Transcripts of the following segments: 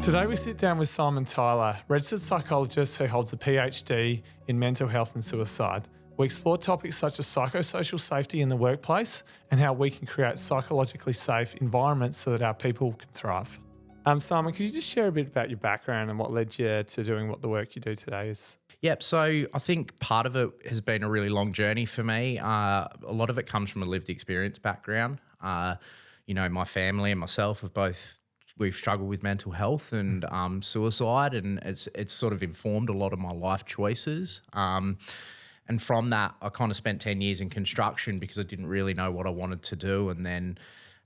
Today we sit down with Simon Tyler, registered psychologist who holds a Ph.D. in mental health and suicide. We explore topics such as psychosocial safety in the workplace and how we can create psychologically safe environments so that our people can thrive. Simon, could you just share a bit about your background and what led you to doing what the work you do today is? Yep. So I think part of it has been a really long journey for me. A lot of it comes from a lived experience background. My family and myself we've struggled with mental health and suicide, and it's sort of informed a lot of my life choices. And from that, I kind of spent 10 years in construction because I didn't really know what I wanted to do. And then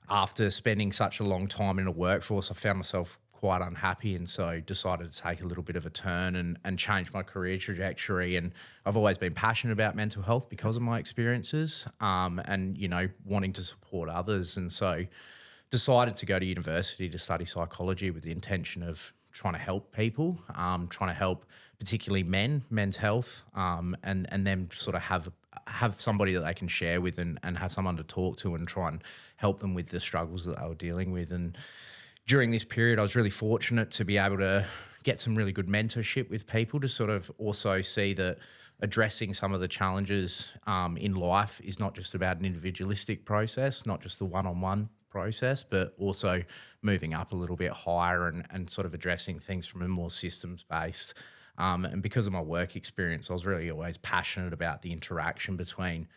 after spending such a long time in a workforce, I found myself quite unhappy, and so decided to take a little bit of a turn and change my career trajectory. And I've always been passionate about mental health because of my experiences and wanting to support others. And so decided to go to university to study psychology with the intention of trying to help people, trying to help particularly men's health, and then sort of have somebody that they can share with and have someone to talk to and try and help them with the struggles that they were dealing with. And during this period, I was really fortunate to be able to get some really good mentorship with people to sort of also see that addressing some of the challenges in life is not just about an individualistic process, not just the one-on-one process, but also moving up a little bit higher and sort of addressing things from a more systems-based. And because of my work experience, I was really always passionate about the interaction between,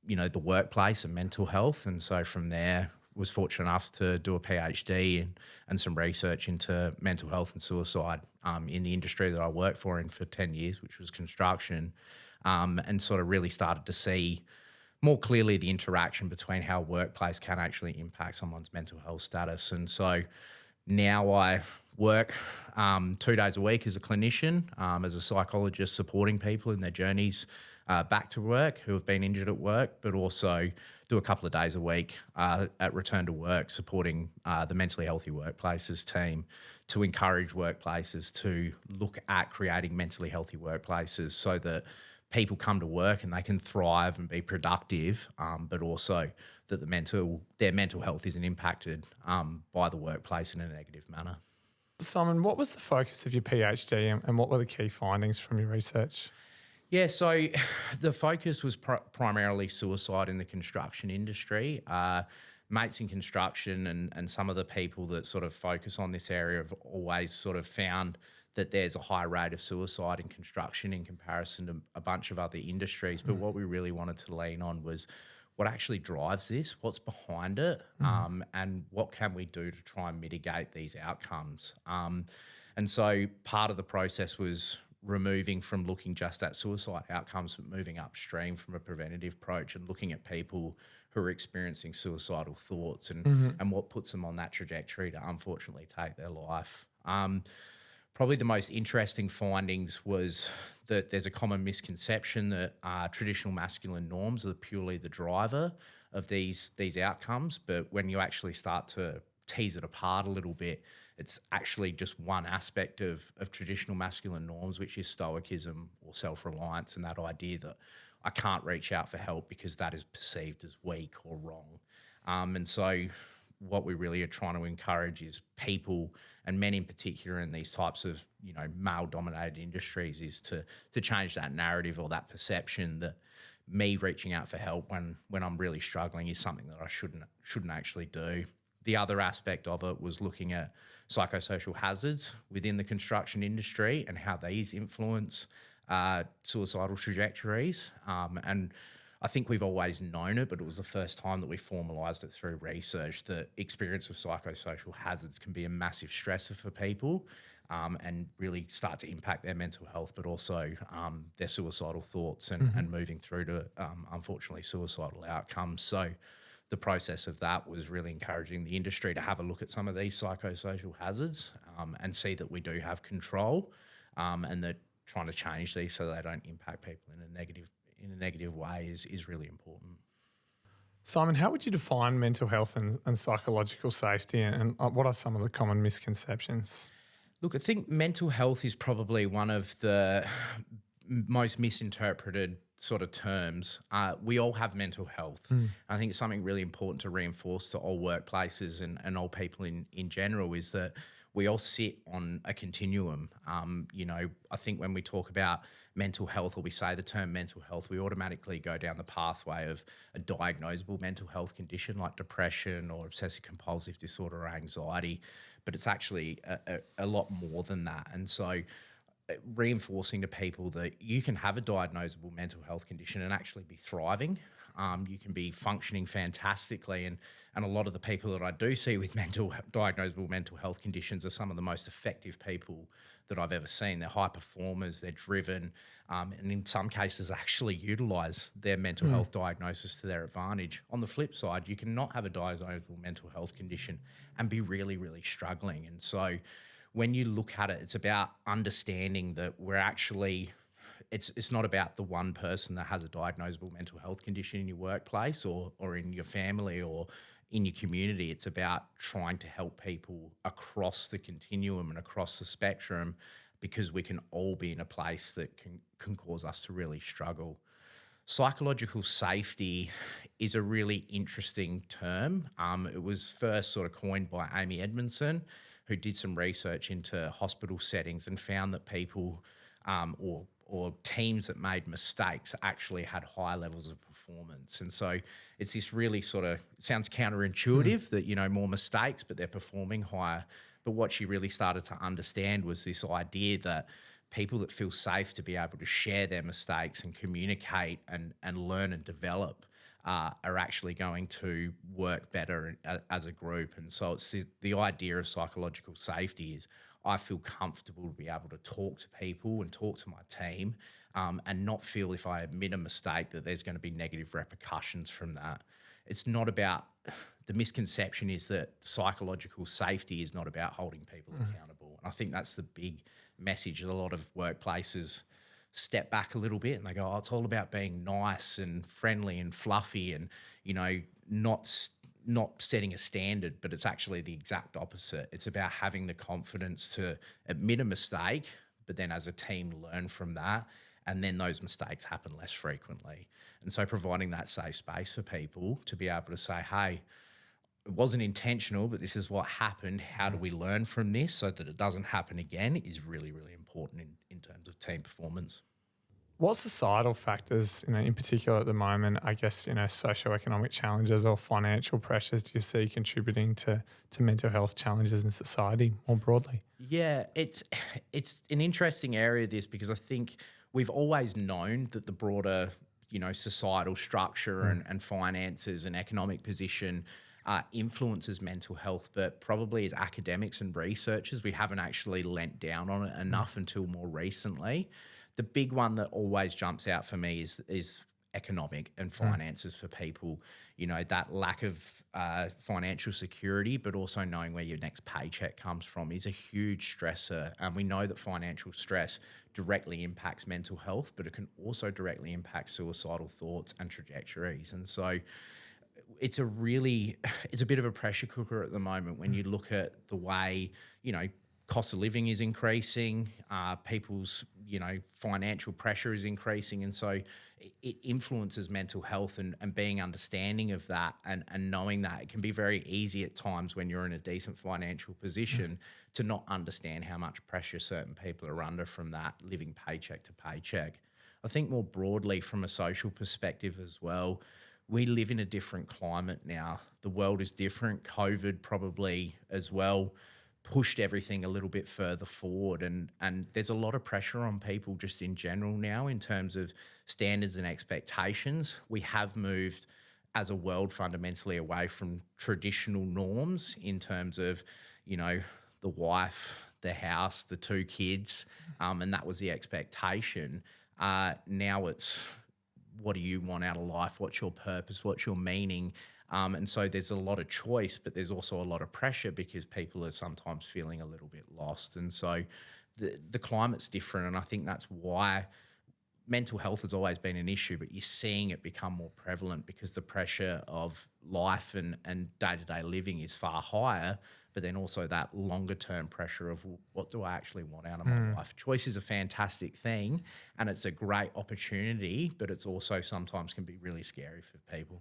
the workplace and mental health. And so from there, was fortunate enough to do a PhD and some research into mental health and suicide in the industry that I worked for 10 years, which was construction, and sort of really started to see more clearly the interaction between how a workplace can actually impact someone's mental health status. And so now I work 2 days a week as a clinician, as a psychologist supporting people in their journeys back to work who have been injured at work, but also do a couple of days a week at return to work supporting the Mentally Healthy Workplaces team to encourage workplaces to look at creating mentally healthy workplaces so that people come to work and they can thrive and be productive, but also that their mental health isn't impacted by the workplace in a negative manner. Simon, what was the focus of your PhD and what were the key findings from your research? Yeah, so the focus was primarily suicide in the construction industry. Mates in construction and some of the people that sort of focus on this area have always sort of found that there's a high rate of suicide in construction in comparison to a bunch of other industries. But what we really wanted to lean on was what actually drives this, what's behind it, and what can we do to try and mitigate these outcomes. And so part of the process was removing from looking just at suicide outcomes, but moving upstream from a preventative approach and looking at people who are experiencing suicidal thoughts and what puts them on that trajectory to unfortunately take their life. Probably the most interesting findings was that there's a common misconception that traditional masculine norms are purely the driver of these outcomes, but when you actually start to tease it apart a little bit, it's actually just one aspect of traditional masculine norms, which is stoicism or self-reliance, and that idea that I can't reach out for help because that is perceived as weak or wrong. And so what we really are trying to encourage is people, and men in particular in these types of male-dominated industries, is to change that narrative or that perception that me reaching out for help when I'm really struggling is something that I shouldn't actually do. The other aspect of it was looking at psychosocial hazards within the construction industry and how these influence suicidal trajectories. And I think we've always known it, but it was the first time that we formalised it through research that experience of psychosocial hazards can be a massive stressor for people and really start to impact their mental health, but also their suicidal thoughts and moving through to, unfortunately, suicidal outcomes. So the process of that was really encouraging the industry to have a look at some of these psychosocial hazards and see that we do have control and that trying to change these so they don't impact people in a negative way is really important. Simon, how would you define mental health and psychological safety, and what are some of the common misconceptions? Look, I think mental health is probably one of the most misinterpreted sort of terms. We all have mental health. I think it's something really important to reinforce to all workplaces and all people in general is that we all sit on a continuum. I think when we talk about mental health, or we say the term mental health, we automatically go down the pathway of a diagnosable mental health condition like depression or obsessive compulsive disorder or anxiety, but it's actually a lot more than that. And so reinforcing to people that you can have a diagnosable mental health condition and actually be thriving. You can be functioning fantastically, and a lot of the people that I do see with diagnosable mental health conditions are some of the most effective people that I've ever seen. They're high performers, they're driven, and in some cases actually utilise their mental health diagnosis to their advantage. On the flip side, you can not have a diagnosable mental health condition and be really, really struggling. And so when you look at it, it's about understanding that we're actually it's not about the one person that has a diagnosable mental health condition in your workplace or in your family or in your community. It's about trying to help people across the continuum and across the spectrum, because we can all be in a place that can cause us to really struggle. Psychological safety is a really interesting term. It was first sort of coined by Amy Edmondson, who did some research into hospital settings and found that people or teams that made mistakes actually had high levels of performance. And so it's this really sort of, it sounds counterintuitive that, more mistakes, but they're performing higher. But what she really started to understand was this idea that people that feel safe to be able to share their mistakes and communicate and learn and develop are actually going to work better as a group. And so it's the idea of psychological safety is I feel comfortable to be able to talk to people and talk to my team and not feel if I admit a mistake that there's going to be negative repercussions from that. It's not about, the misconception is that psychological safety is not about holding people accountable. And I think that's the big message that a lot of workplaces step back a little bit and they go, oh, it's all about being nice and friendly and fluffy and, not setting a standard, but it's actually the exact opposite. It's about having the confidence to admit a mistake, but then as a team learn from that, and then those mistakes happen less frequently. And so providing that safe space for people to be able to say, hey, it wasn't intentional, but this is what happened. How do we learn from this so that it doesn't happen again is really, really important in terms of team performance. What societal factors, in particular at the moment, I guess, socioeconomic challenges or financial pressures do you see contributing to mental health challenges in society more broadly? Yeah, it's an interesting area, this, because I think we've always known that the broader, societal structure and finances and economic position influences mental health, but probably as academics and researchers, we haven't actually lent down on it enough until more recently. The big one that always jumps out for me is economic and finances for people. That lack of financial security, but also knowing where your next paycheck comes from is a huge stressor. And we know that financial stress directly impacts mental health, but it can also directly impact suicidal thoughts and trajectories. And so it's a bit of a pressure cooker at the moment when you look at the way, cost of living is increasing, people's, financial pressure is increasing. And so it influences mental health, and being understanding of that and knowing that it can be very easy at times when you're in a decent financial position to not understand how much pressure certain people are under from that living paycheck to paycheck. I think more broadly from a social perspective as well, we live in a different climate now. The world is different. COVID probably as well pushed everything a little bit further forward, and there's a lot of pressure on people just in general now in terms of standards and expectations. We have moved as a world fundamentally away from traditional norms in terms of, the wife, the house, the 2 kids, and that was the expectation. Now it's, what do you want out of life? What's your purpose? What's your meaning? And so there's a lot of choice, but there's also a lot of pressure because people are sometimes feeling a little bit lost. And so the climate's different, and I think that's why mental health has always been an issue, but you're seeing it become more prevalent because the pressure of life and day-to-day living is far higher, but then also that longer-term pressure of, well, what do I actually want out of my life? Choice is a fantastic thing, and it's a great opportunity, but it's also sometimes can be really scary for people.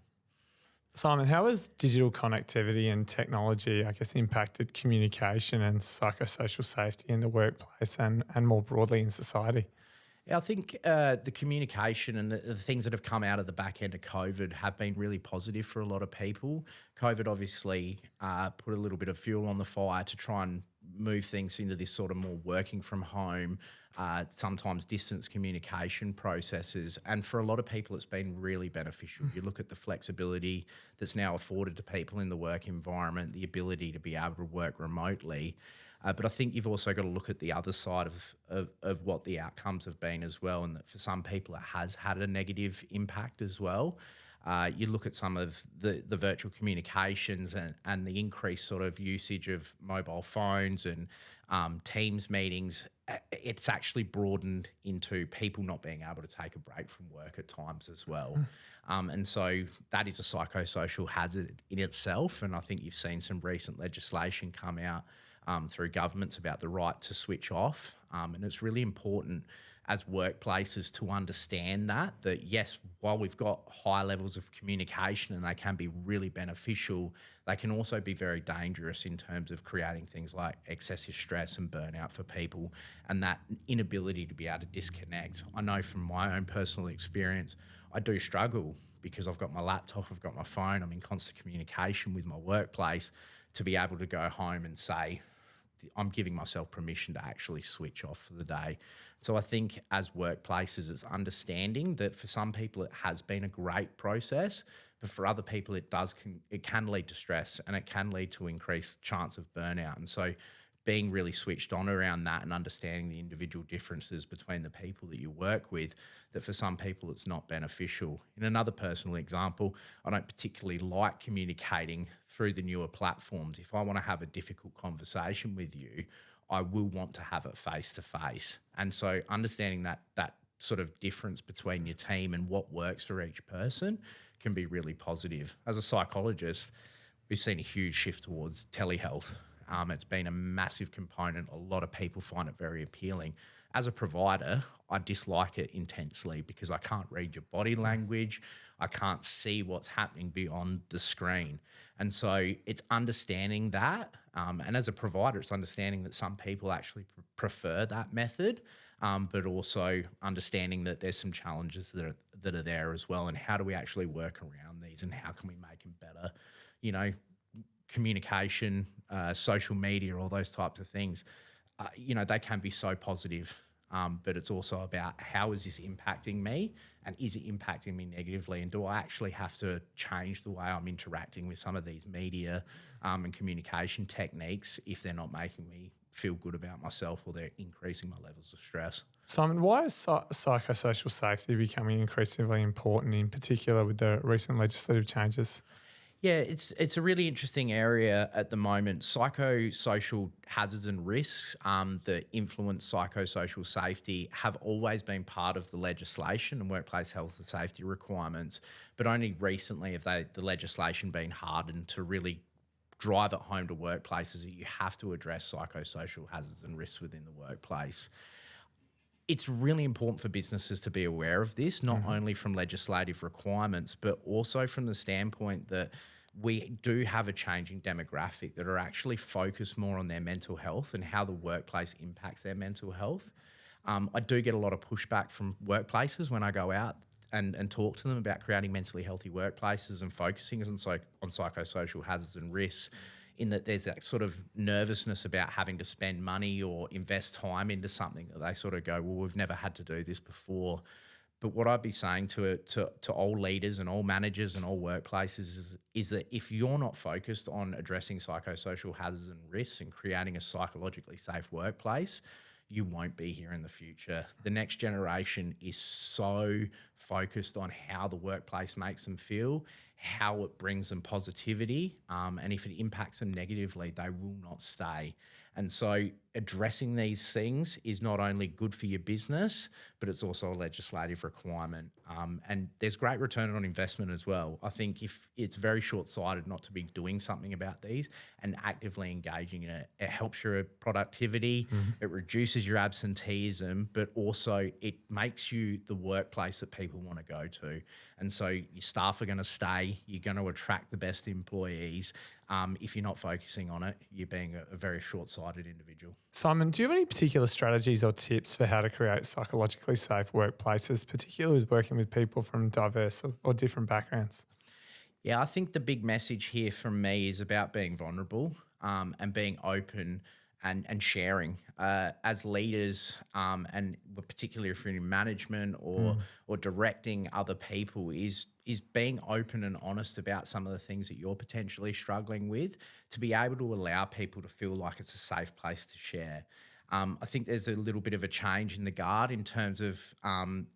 Simon, how has digital connectivity and technology, I guess, impacted communication and psychosocial safety in the workplace and more broadly in society? Yeah, I think the communication and the things that have come out of the back end of COVID have been really positive for a lot of people. COVID obviously put a little bit of fuel on the fire to try and move things into this sort of more working from home, sometimes distance communication processes. And for a lot of people, it's been really beneficial. You look at the flexibility that's now afforded to people in the work environment, the ability to be able to work remotely. But I think you've also got to look at the other side of what the outcomes have been as well, and that for some people it has had a negative impact as well. You look at some of the virtual communications and the increased sort of usage of mobile phones and Teams meetings. It's actually broadened into people not being able to take a break from work at times as well. And so that is a psychosocial hazard in itself. And I think you've seen some recent legislation come out through governments about the right to switch off. And it's really important as workplaces to understand that yes, while we've got high levels of communication and they can be really beneficial, they can also be very dangerous in terms of creating things like excessive stress and burnout for people, and that inability to be able to disconnect. I know from my own personal experience, I do struggle because I've got my laptop, I've got my phone, I'm in constant communication with my workplace, to be able to go home and say, I'm giving myself permission to actually switch off for the day. So I think as workplaces, it's understanding that for some people it has been a great process, but for other people it can lead to stress and it can lead to increased chance of burnout. And so being really switched on around that and understanding the individual differences between the people that you work with, that for some people it's not beneficial. In another personal example, I don't particularly like communicating through the newer platforms. If I want to have a difficult conversation with you, I will want to have it face to face. And so understanding that sort of difference between your team and what works for each person can be really positive. As a psychologist, we've seen a huge shift towards telehealth. It's been a massive component. A lot of people find it very appealing. As a provider, I dislike it intensely because I can't read your body language. I can't see what's happening beyond the screen. And so it's understanding that. And as a provider, it's understanding that some people actually prefer that method, but also understanding that there's some challenges that are there as well. And how do we actually work around these and how can we make them better? You know, communication, social media, all those types of things, they can be so positive, but it's also about how is this impacting me, and is it impacting me negatively, and do I actually have to change the way I'm interacting with some of these media and communication techniques if they're not making me feel good about myself or they're increasing my levels of stress. Simon, why is psychosocial safety becoming increasingly important, in particular with the recent legislative changes? Yeah, it's a really interesting area at the moment. Psychosocial hazards and risks that influence psychosocial safety have always been part of the legislation and workplace health and safety requirements, but only recently have the legislation been hardened to really drive it home to workplaces that you have to address psychosocial hazards and risks within the workplace. It's really important for businesses to be aware of this, not only from legislative requirements, but also from the standpoint that we do have a changing demographic that are actually focused more on their mental health and how the workplace impacts their mental health. I do get a lot of pushback from workplaces when I go out and talk to them about creating mentally healthy workplaces and focusing on psychosocial hazards and risks, in that there's that sort of nervousness about having to spend money or invest time into something that they sort of go, well, we've never had to do this before. But what I'd be saying to all leaders and all managers and all workplaces is that if you're not focused on addressing psychosocial hazards and risks and creating a psychologically safe workplace, you won't be here in the future. The next generation is so focused on how the workplace makes them feel, how it brings them positivity, and if it impacts them negatively, they will not stay. And so addressing these things is not only good for your business, but it's also a legislative requirement. And there's great return on investment as well. I think if it's very short-sighted not to be doing something about these and actively engaging in it, it helps your productivity, it reduces your absenteeism, but also it makes you the workplace that people want to go to. And so your staff are going to stay, you're going to attract the best employees. If you're not focusing on it, you're being a very short-sighted individual. Simon, do you have any particular strategies or tips for how to create psychologically safe workplaces, particularly with working with people from diverse or different backgrounds? Yeah, I think the big message here from me is about being vulnerable and being open and sharing as leaders, and particularly if you're in management or directing other people, is being open and honest about some of the things that you're potentially struggling with, to be able to allow people to feel like it's a safe place to share. I think there's a little bit of a change in the guard in terms of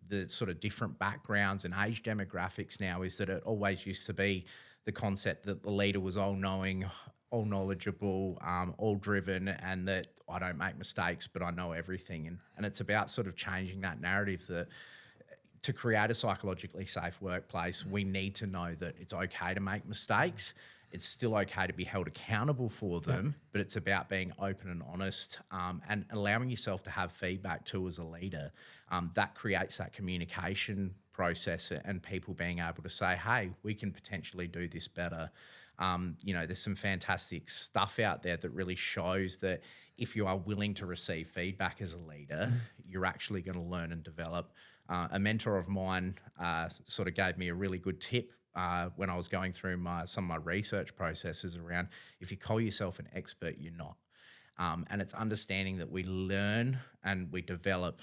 the sort of different backgrounds and age demographics now, is that it always used to be the concept that the leader was all-knowing, all knowledgeable, all driven, and that I don't make mistakes, but I know everything. And it's about sort of changing that narrative, that to create a psychologically safe workplace, we need to know that it's okay to make mistakes. It's still okay to be held accountable for them, but it's about being open and honest, and allowing yourself to have feedback too as a leader. That creates that communication process and people being able to say, hey, we can potentially do this better. There's some fantastic stuff out there that really shows that if you are willing to receive feedback as a leader, you're actually going to learn and develop. A mentor of mine sort of gave me a really good tip when I was going through some of my research processes around, if you call yourself an expert, you're not. And it's understanding that we learn and we develop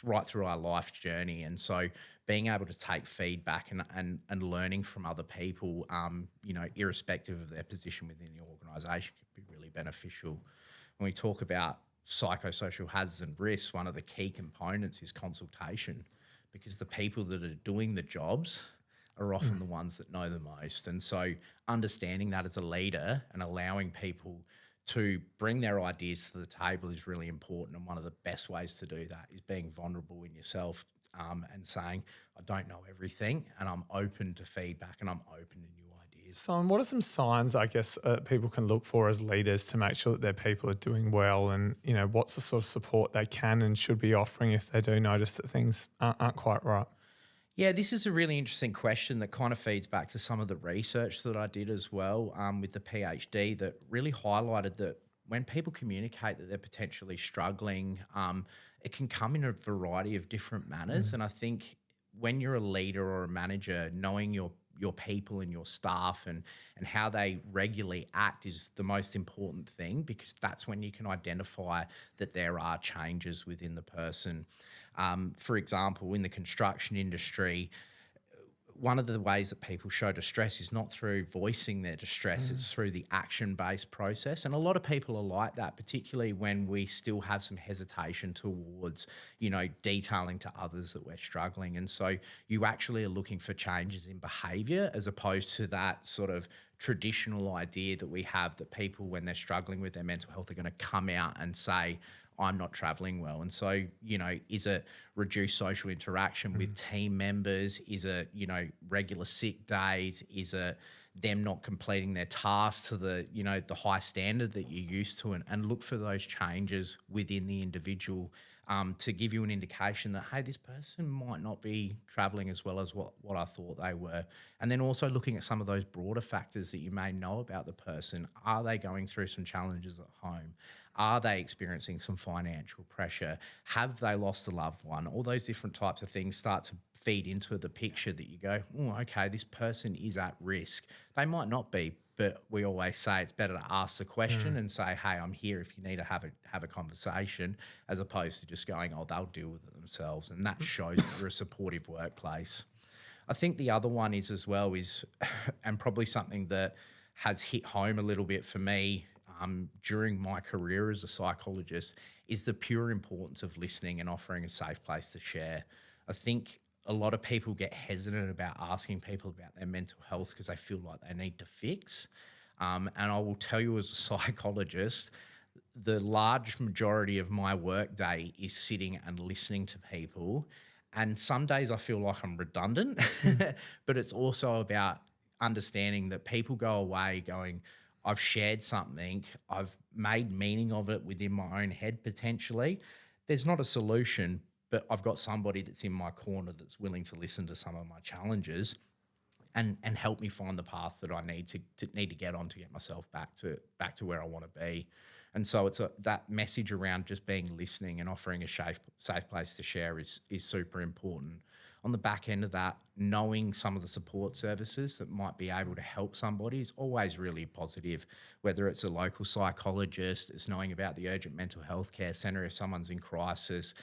right through our life journey. And so being able to take feedback and learning from other people, irrespective of their position within the organisation, can be really beneficial. When we talk about psychosocial hazards and risks, one of the key components is consultation, because the people that are doing the jobs are often the ones that know the most. And so understanding that as a leader and allowing people to bring their ideas to the table is really important. And one of the best ways to do that is being vulnerable in yourself, and saying, I don't know everything, and I'm open to feedback and I'm open to new ideas. So, what are some signs, I guess, people can look for as leaders to make sure that their people are doing well, and, what's the sort of support they can and should be offering if they do notice that things aren't quite right? Yeah, this is a really interesting question that kind of feeds back to some of the research that I did as well, with the Ph.D, that really highlighted that when people communicate that they're potentially struggling, it can come in a variety of different manners. And I think when you're a leader or a manager, knowing your people and your staff and how they regularly act is the most important thing, because that's when you can identify that there are changes within the person. For example, in the construction industry, one of the ways that people show distress is not through voicing their distress, it's through the action-based process. And a lot of people are like that, particularly when we still have some hesitation towards, detailing to others that we're struggling. And so you actually are looking for changes in behaviour, as opposed to that sort of traditional idea that we have that people, when they're struggling with their mental health, are going to come out and say, I'm not travelling well. And so, is it reduced social interaction with team members? Is it, regular sick days? Is it them not completing their tasks to the, the high standard that you're used to? And look for those changes within the individual, to give you an indication that, hey, this person might not be travelling as well as what I thought they were. And then also looking at some of those broader factors that you may know about the person. Are they going through some challenges at home? Are they experiencing some financial pressure? Have they lost a loved one? All those different types of things start to feed into the picture that you go, oh, okay, this person is at risk. They might not be, but we always say it's better to ask the question and say, hey, I'm here if you need to have a conversation, as opposed to just going, oh, they'll deal with it themselves. And that shows that you're a supportive workplace. I think the other one is as well is, and probably something that has hit home a little bit for me, during my career as a psychologist, is the pure importance of listening and offering a safe place to share. I think a lot of people get hesitant about asking people about their mental health because they feel like they need to fix. And I will tell you, as a psychologist, the large majority of my work day is sitting and listening to people. And some days I feel like I'm redundant, but it's also about understanding that people go away going, I've shared something, I've made meaning of it within my own head potentially. There's not a solution, but I've got somebody that's in my corner that's willing to listen to some of my challenges and help me find the path that I need to get on to get myself back to where I want to be. And so it's that message around just being listening and offering a safe place to share is super important. On the back end of that, knowing some of the support services that might be able to help somebody is always really positive, whether it's a local psychologist, it's knowing about the urgent mental health care centre if someone's in crisis.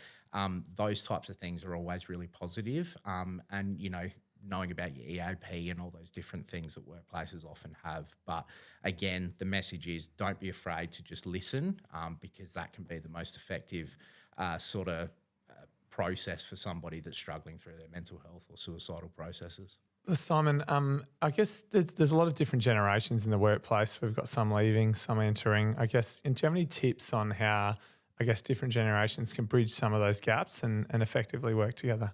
Those types of things are always really positive. And, knowing about your EAP and all those different things that workplaces often have. But again, the message is don't be afraid to just listen, because that can be the most effective process for somebody that's struggling through their mental health or suicidal processes. Simon, I guess there's a lot of different generations in the workplace. We've got some leaving, some entering. I guess, do you have any tips on how, different generations can bridge some of those gaps and effectively work together?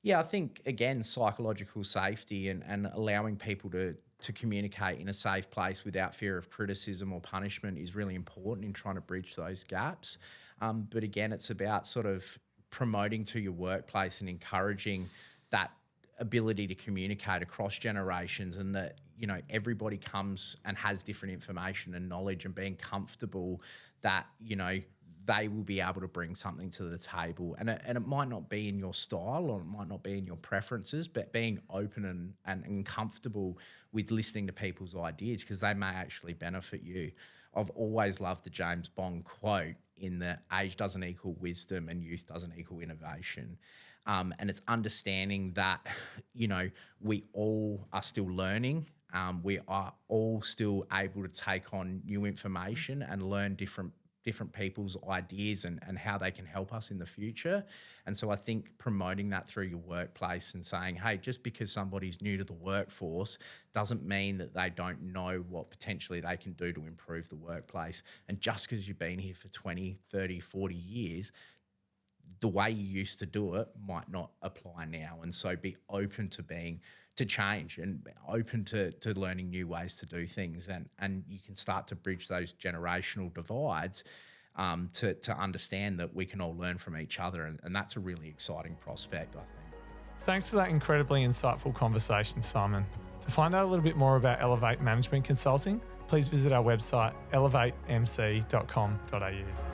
Yeah, I think, again, psychological safety and allowing people to communicate in a safe place without fear of criticism or punishment is really important in trying to bridge those gaps. But again, it's about sort of promoting to your workplace and encouraging that ability to communicate across generations, and that, everybody comes and has different information and knowledge, and being comfortable that, they will be able to bring something to the table. And it might not be in your style, or it might not be in your preferences, but being open and comfortable with listening to people's ideas, because they may actually benefit you. I've always loved the James Bond quote in that age doesn't equal wisdom and youth doesn't equal innovation. And it's understanding that, we all are still learning. We are all still able to take on new information and learn different people's ideas and how they can help us in the future. And so I think promoting that through your workplace and saying, hey, just because somebody's new to the workforce doesn't mean that they don't know what potentially they can do to improve the workplace. And just because you've been here for 20, 30, 40 years, the way you used to do it might not apply now. And so be open to change and open to learning new ways to do things. And you can start to bridge those generational divides to understand that we can all learn from each other. And that's a really exciting prospect, I think. Thanks for that incredibly insightful conversation, Simon. To find out a little bit more about Elevate Management Consulting, please visit our website elevatemc.com.au.